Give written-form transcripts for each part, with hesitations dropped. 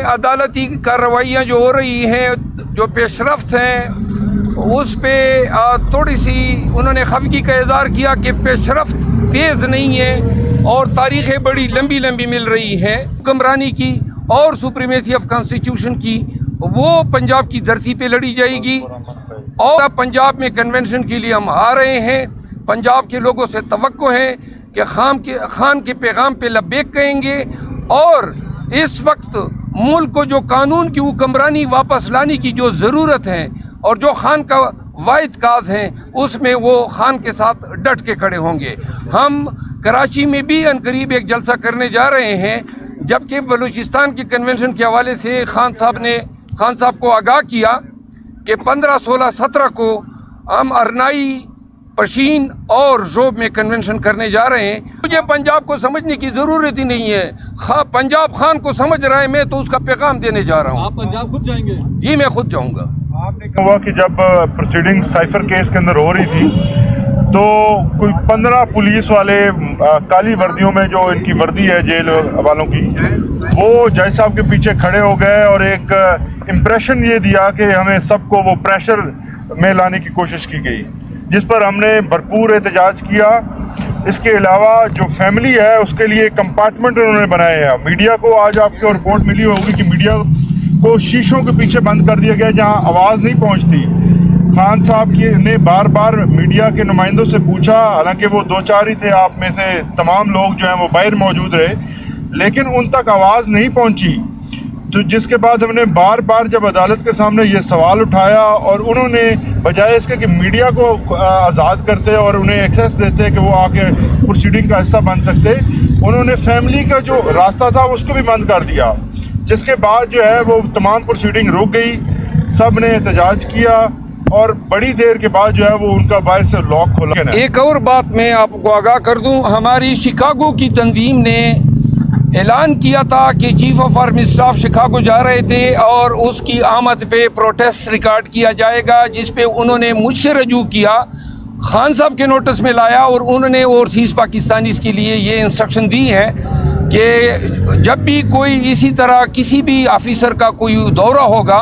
عدالتی کارروائیاں جو ہو رہی ہیں، جو پیش رفت ہیں، اس پہ تھوڑی سی انہوں نے خفگی کا اظہار کیا کہ پیش رفت تیز نہیں ہے اور تاریخیں بڑی لمبی لمبی مل رہی ہیں حکمرانی کی اور سپریمیسی آف کانسٹیٹیوشن کی، وہ پنجاب کی دھرتی پہ لڑی جائے گی اور پنجاب میں کنونشن کے لیے ہم آ رہے ہیں۔ پنجاب کے لوگوں سے توقع ہے کہ خان کے پیغام پہ لبیک کہیں گے اور اس وقت ملک کو جو قانون کی حکمرانی واپس لانے کی جو ضرورت ہے اور جو خان کا واحد کاز ہے، اس میں وہ خان کے ساتھ ڈٹ کے کھڑے ہوں گے۔ ہم کراچی میں بھی عنقریب ایک جلسہ کرنے جا رہے ہیں، جبکہ بلوچستان کی کنونشن کے حوالے سے خان صاحب کو آگاہ کیا کہ 15، 16، 17 کو ہم ارنائی، پشین اور ذوب میں کنونشن کرنے جا رہے ہیں۔ مجھے پنجاب کو سمجھنے کی ضرورت ہی نہیں ہے، پنجاب خان کو سمجھ رہا ہے، میں تو اس کا پیغام دینے جا رہا ہوں۔ آپ پنجاب خود جائیں گے؟ جی میں خود جاؤں گا۔ آپ نے کہا کہ جب پروسیڈنگ سائفر کیس کے اندر ہو رہی تھی تو کوئی 15 پولیس والے کالی وردیوں میں، جو ان کی وردی ہے جیل والوں کی، وہ جج صاحب کے پیچھے کھڑے ہو گئے اور ایک امپریشن یہ دیا کہ ہمیں سب کو وہ پریشر میں لانے کی کوشش کی گئی، جس پر ہم نے بھرپور احتجاج کیا۔ اس کے علاوہ جو فیملی ہے اس کے لیے کمپارٹمنٹ انہوں نے بنائے ہیں۔ میڈیا کو آج آپ کو رپورٹ ملی ہوگی کہ میڈیا کو شیشوں کے پیچھے بند کر دیا گیا جہاں آواز نہیں پہنچتی۔ خان صاحب نے بار بار میڈیا کے نمائندوں سے پوچھا، حالانکہ وہ 2-4 ہی تھے، آپ میں سے تمام لوگ جو ہیں وہ باہر موجود رہے، لیکن ان تک آواز نہیں پہنچی۔ تو جس کے بعد ہم نے بار بار جب عدالت کے سامنے یہ سوال اٹھایا اور انہوں نے بجائے اس کے کہ میڈیا کو آزاد کرتے اور انہیں ایکسیس دیتے کہ وہ آ کے پروسیڈنگ کا حصہ بن سکتے، انہوں نے فیملی کا جو راستہ تھا اس کو بھی بند کر دیا، جس کے بعد جو ہے وہ تمام پروسیڈنگ رک گئی۔ سب نے احتجاج کیا اور بڑی دیر کے بعد جو ہے وہ ان کا باہر سے لاک کھولا۔ ایک اور بات میں آپ کو آگاہ کر دوں، ہماری شکاگو کی تنظیم نے اعلان کیا تھا کہ chief of army staff Chicago جا رہے تھے اور اس کی آمد پہ پروٹیسٹ ریکارڈ کیا جائے گا، جس پہ انہوں نے مجھ سے رجوع کیا، خان صاحب کے نوٹس میں لایا اور انہوں نے اوورسیز پاکستانیز کے لیے یہ انسٹرکشن دی ہے کہ جب بھی کوئی اسی طرح کسی بھی آفیسر کا کوئی دورہ ہوگا،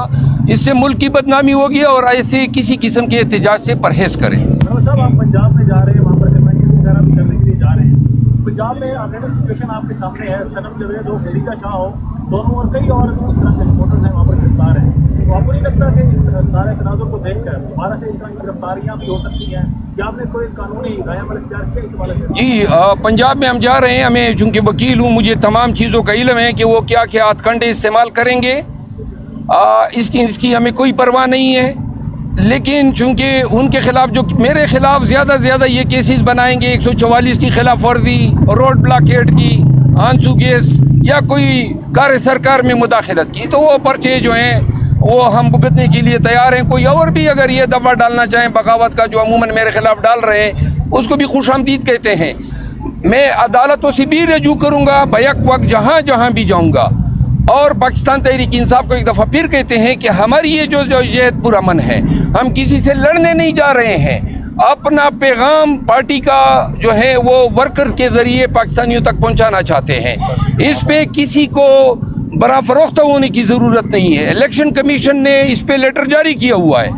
اس سے ملک کی بدنامی ہوگی اور ایسے کسی قسم کے احتجاج سے پرہیز کریں۔ صاحب آپ پنجاب میں جا رہے ہیں، وہاں پر کنونشن وغیرہ بھی کرنے کے لیے جا رہے ہیں۔ پنجاب میں آلریڈی سچویشن آپ کے سامنے ہے، صنم جاوید ہو، خلیفہ شاہ ہو، دونوں اور کئی اور اس طرح کے سپورٹرز ہیں وہاں پر گرفتار ہیں۔ تو آپ کو نہیں لگتا کہ اس سارے تناظر کو دیکھ کر دوبارہ سے اس طرح کی گرفتاریاں بھی ہو سکتی ہیں؟ کیا آپ نے کوئی قانونی رائے عمل اختیار کیا اس حوالے سے؟ جی پنجاب میں ہم جا رہے ہیں، ہمیں چونکہ وکیل ہوں، مجھے تمام چیزوں کا علم ہے کہ وہ کیا کیا ہتھ کنڈے استعمال کریں گے، اس کی ہمیں کوئی پرواہ نہیں ہے۔ لیکن چونکہ ان کے خلاف جو میرے خلاف زیادہ سے زیادہ یہ کیسز بنائیں گے 144 کی خلاف ورزی، روڈ بلاکیٹ کی، آنسو گیس یا کوئی کار سرکار میں مداخلت کی، تو وہ پرچے جو ہیں وہ ہم بھگتنے کے لیے تیار ہیں۔ کوئی اور بھی اگر یہ دفعہ ڈالنا چاہیں بغاوت کا، جو عموماً میرے خلاف ڈال رہے ہیں، اس کو بھی خوش آمدید کہتے ہیں۔ میں عدالتوں سے بھی رجوع کروں گا بیک وقت جہاں جہاں بھی جاؤں گا، اور پاکستان تحریک انصاف کو ایک دفعہ پھر کہتے ہیں کہ ہماری یہ جو پرامن ہے، ہم کسی سے لڑنے نہیں جا رہے ہیں، اپنا پیغام پارٹی کا جو ہے وہ ورکر کے ذریعے پاکستانیوں تک پہنچانا چاہتے ہیں۔ اس پہ کسی کو برا فروخت ہونے کی ضرورت نہیں ہے۔ الیکشن کمیشن نے اس پہ لیٹر جاری کیا ہوا ہے،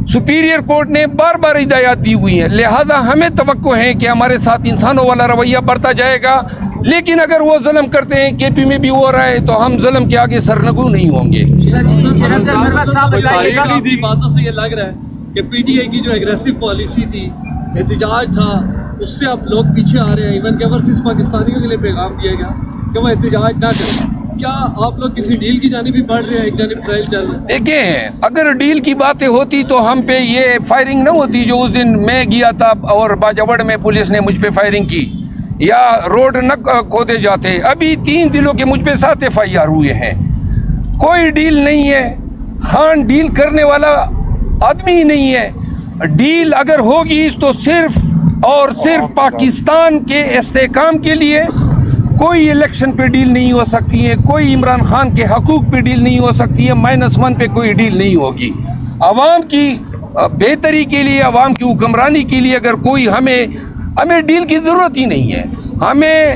سپیریئر کورٹ نے بار بار ہدایات دی ہوئی ہیں، لہذا ہمیں توقع ہے کہ ہمارے ساتھ انسانوں والا رویہ برتا جائے گا۔ لیکن اگر وہ ظلم کرتے ہیں، کے پی میں بھی ہو رہا ہے، تو ہم ظلم کے آگے سرنگو نہیں ہوں گے۔ باتوں سے یہ لگ رہا ہے کہ پی ٹی آئی کی جو ایگریسو پالیسی تھی، احتجاج تھا، اس سے اب لوگ پیچھے آ رہے ہیں۔ ایون کہ اوورسیز پاکستانیوں کے لیے پیغام دیا گیا کہ وہ احتجاج نہ کریں۔ کیا آپ لوگ کسی ڈیل کی جانب بھی بڑھ رہے ہیں؟ ایک جانب ٹرائل چل رہا ہے۔ دیکھیں، اگر ڈیل کی باتیں ہوتی تو ہم پہ یہ فائرنگ نہ ہوتی جو اس دن میں گیا تھا اور باجوڑ میں پولیس نے مجھ پہ فائرنگ کی، یا روڈ نہ کھودے جاتے۔ ابھی 3 دنوں کے مجھ پہ 7 FIR ہوئے ہیں۔ کوئی ڈیل نہیں ہے، خان ڈیل کرنے والا آدمی ہی نہیں ہے۔ ڈیل اگر ہوگی تو صرف اور صرف پاکستان کے استحکام کے لیے، کوئی الیکشن پہ ڈیل نہیں ہو سکتی ہے، کوئی عمران خان کے حقوق پہ ڈیل نہیں ہو سکتی ہے، -1 پہ کوئی ڈیل نہیں ہوگی۔ عوام کی بہتری کے لیے، عوام کی حکمرانی کے لیے اگر کوئی ہمیں ڈیل کی ضرورت ہی نہیں ہے۔ ہمیں